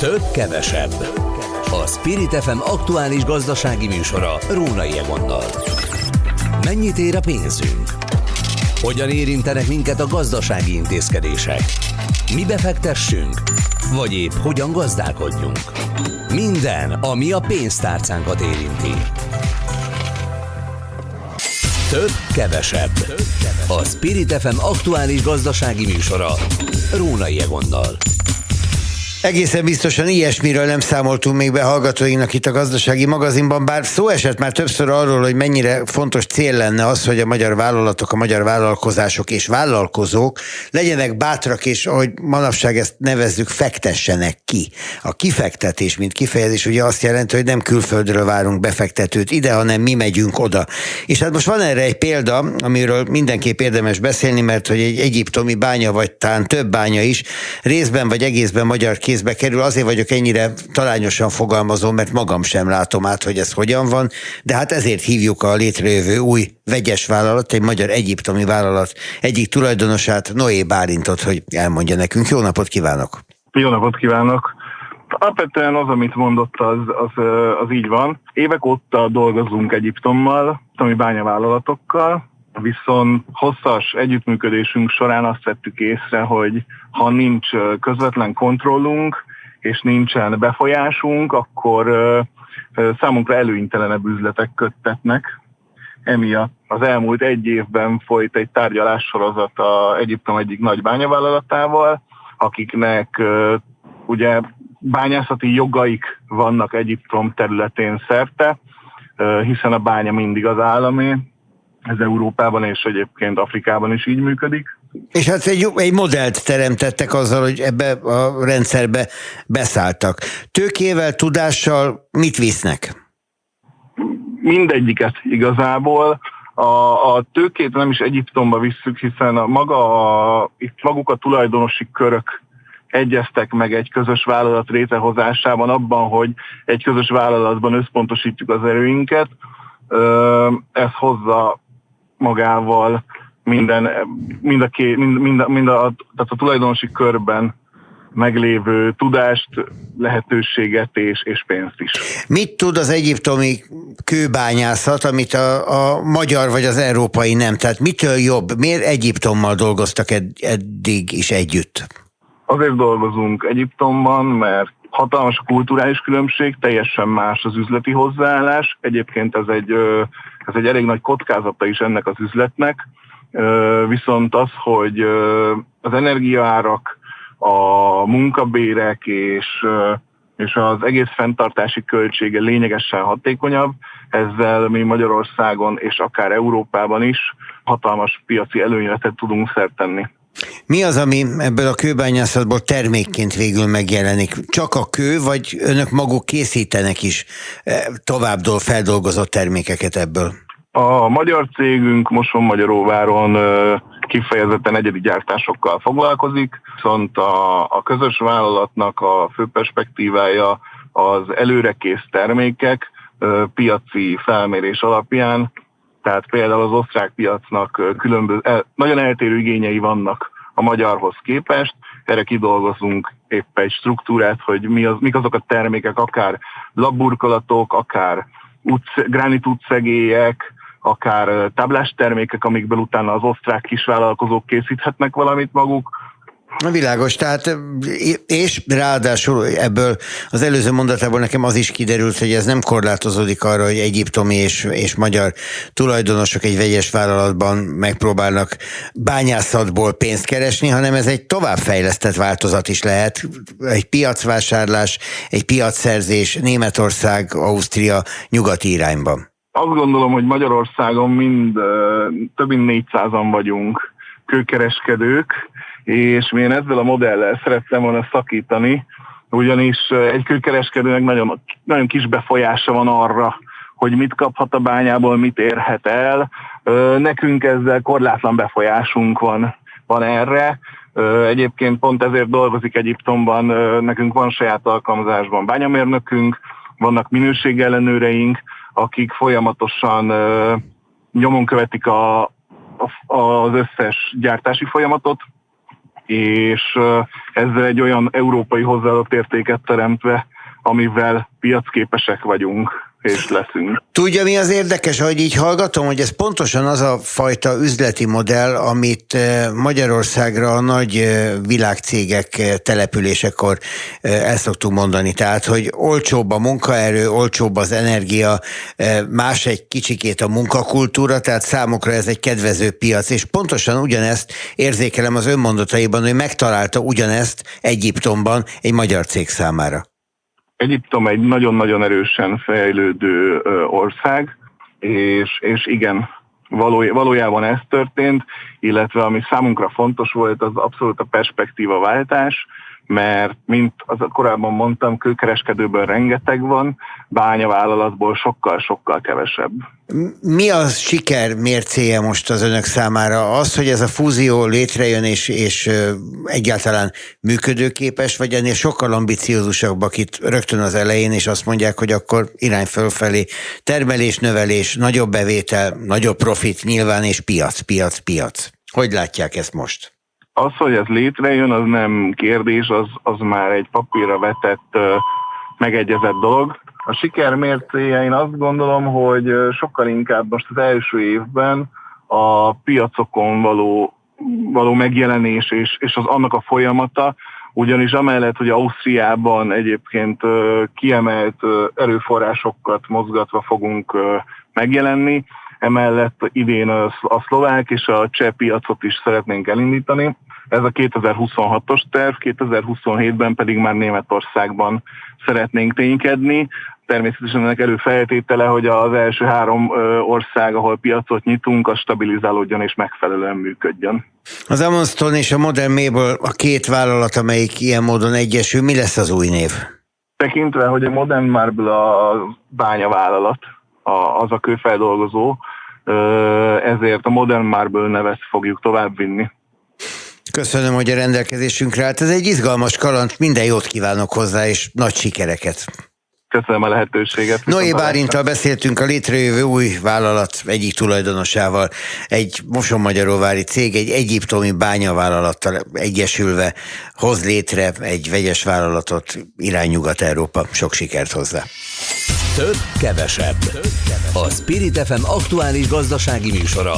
Több kevesebb. A Spirit FM aktuális gazdasági műsora Rónai Egonnal. Mennyit ér a pénzünk? Hogyan érintenek minket a gazdasági intézkedések? Mi befektessünk? Vagy épp hogyan gazdálkodjunk? Minden, ami a pénztárcánkat érinti. Több kevesebb. A Spirit FM aktuális gazdasági műsora Rónai Egonnal. Egészen biztosan ilyesmiről nem számoltunk még be hallgatóinknak itt a Gazdasági Magazinban, bár szó esett már többször arról, hogy mennyire fontos cél lenne az, hogy a magyar vállalatok, a magyar vállalkozások és vállalkozók legyenek bátrak, és ahogy manapság ezt nevezzük, fektessenek ki. A kifektetés, mint kifejezés, ugye azt jelenti, hogy nem külföldről várunk befektetőt ide, hanem mi megyünk oda. És hát most van erre egy példa, amiről mindenképp érdemes beszélni, mert hogy egy egyiptomi bánya, vagy talán több bánya is részben vagy egészben magyar kézbe kerül. Azért vagyok ennyire talányosan fogalmazó, mert magam sem látom át, hogy ez hogyan van, de hát ezért hívjuk a létrejövő új vegyes vállalat, egy magyar egyiptomi vállalat egyik tulajdonosát, Noé Bálintot, hogy elmondja nekünk. Jó napot kívánok! Jó napot kívánok! Alapvetően az, amit mondott, az így van. Évek óta dolgozunk Egyiptommal, ami bányavállalatokkal, viszont hosszas együttműködésünk során azt vettük észre, hogy ha nincs közvetlen kontrollunk, és nincsen befolyásunk, akkor számunkra előnytelenebb üzletek köttetnek. Emiatt az elmúlt egy évben folyt egy tárgyalássorozat Egyiptom egyik nagy bányavállalatával, akiknek ugye bányászati jogaik vannak Egyiptom területén szerte, hiszen a bánya mindig az államé. Ez Európában és egyébként Afrikában is így működik. És hát egy modellt teremtettek azzal, hogy ebbe a rendszerbe beszálltak. Tőkével, tudással mit visznek? Mindegyiket igazából. A tőkét nem is Egyiptomba visszük, hiszen itt maguk a tulajdonosi körök egyeztek meg egy közös vállalat létrehozásában abban, hogy egy közös vállalatban összpontosítjuk az erőinket. Ez hozza magával tehát a tulajdonosi körben meglévő tudást, lehetőséget és pénzt is. Mit tud az egyiptomi kőbányászat, amit a magyar vagy az európai nem? Tehát mitől jobb? Miért Egyiptommal dolgoztak eddig is együtt? Azért dolgozunk Egyiptomban, mert hatalmas a kulturális különbség, teljesen más az üzleti hozzáállás. Egyébként ez egy elég nagy kockázata is ennek az üzletnek, viszont az, hogy az energiaárak, a munkabérek és az egész fenntartási költsége lényegesen hatékonyabb, ezzel mi Magyarországon és akár Európában is hatalmas piaci előnyöket tudunk szert tenni. Mi az, ami ebből a kőbányászatból termékként végül megjelenik? Csak a kő, vagy önök maguk készítenek is tovább feldolgozott termékeket ebből? A magyar cégünk Mosonmagyaróváron kifejezetten egyedi gyártásokkal foglalkozik, viszont a közös vállalatnak a fő perspektívája az előrekész termékek piaci felmérés alapján, tehát például az osztrák piacnak nagyon eltérő igényei vannak a magyarhoz képest. Erre kidolgozunk épp egy struktúrát, hogy mik azok a termékek, akár labburkolatok, akár gránit útszegélyek, akár táblás termékek, amikből utána az osztrák kisvállalkozók készíthetnek valamit maguk. Világos, tehát és ráadásul ebből az előző mondatából nekem az is kiderült, hogy ez nem korlátozódik arra, hogy egyiptomi és magyar tulajdonosok egy vegyes vállalatban megpróbálnak bányászatból pénzt keresni, hanem ez egy továbbfejlesztett változat is lehet, egy piacvásárlás, egy piacszerzés Németország, Ausztria nyugati irányban. Azt gondolom, hogy Magyarországon több mint 400-an vagyunk kőkereskedők, és én ezzel a modellel szerettem volna szakítani, ugyanis egy kőkereskedőnek nagyon, nagyon kis befolyása van arra, hogy mit kaphat a bányából, mit érhet el. Nekünk ezzel korlátlan befolyásunk van erre. Egyébként pont ezért dolgozik Egyiptomban, nekünk van saját alkalmazásban bányamérnökünk, vannak minőségellenőreink, akik folyamatosan nyomon követik az összes gyártási folyamatot, és ezzel egy olyan európai hozzáadott értéket teremtve, amivel piacképesek vagyunk és leszünk. Tudja, mi az érdekes, ahogy így hallgatom, hogy ez pontosan az a fajta üzleti modell, amit Magyarországra a nagy világcégek településekor el szoktuk mondani. Tehát, hogy olcsóbb a munkaerő, olcsóbb az energia, más egy kicsikét a munkakultúra, tehát számukra ez egy kedvező piac, és pontosan ugyanezt érzékelem az önmondataiban, hogy megtalálta ugyanezt Egyiptomban egy magyar cég számára. Egyiptom egy nagyon-nagyon erősen fejlődő ország, és igen, valójában ez történt, illetve ami számunkra fontos volt, az abszolút a perspektívaváltás, mert mint korábban mondtam, kőkereskedőből rengeteg van, bányavállalatból sokkal-sokkal kevesebb. Mi a siker mércéje most az önök számára? Az, hogy ez a fúzió létrejön és egyáltalán működőképes, vagy ennél sokkal ambiciózusabbak itt rögtön az elején, és azt mondják, hogy akkor irány fölfelé, termelés, növelés, nagyobb bevétel, nagyobb profit nyilván, és piac. Hogy látják ezt most? Az, hogy ez létrejön, az nem kérdés, az már egy papírra vetett, megegyezett dolog. A siker mércéje, én azt gondolom, hogy sokkal inkább most az első évben a piacokon való megjelenés és az annak a folyamata, ugyanis amellett, hogy Ausztriában egyébként kiemelt erőforrásokat mozgatva fogunk megjelenni, emellett idén a szlovák és a cseh piacot is szeretnénk elindítani. Ez a 2026-os terv, 2027-ben pedig már Németországban szeretnénk ténykedni. Természetesen ennek előfeltétele, hogy az első 3 ország, ahol piacot nyitunk, az stabilizálódjon és megfelelően működjön. Az Amonston és a Modern Mabel a 2 vállalat, amelyik ilyen módon egyesül, mi lesz az új név? Tekintve, hogy a Modern Marble a bányavállalat, az a kőfeldolgozó, ezért a Modern Marble nevet fogjuk továbbvinni. Köszönöm, hogy a rendelkezésünkre állt. Ez egy izgalmas kaland, minden jót kívánok hozzá, és nagy sikereket. Köszönöm a lehetőséget. Noé Bálinttal beszéltünk, a létrejövő új vállalat egyik tulajdonosával. Egy mosonmagyaróvári cég egy egyiptomi bányavállalattal egyesülve hoz létre egy vegyes vállalatot irány Nyugat-Európa. Sok sikert hozzá! Több, kevesebb. A Spirit FM aktuális gazdasági műsora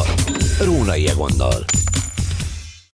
Rónai Egonnal.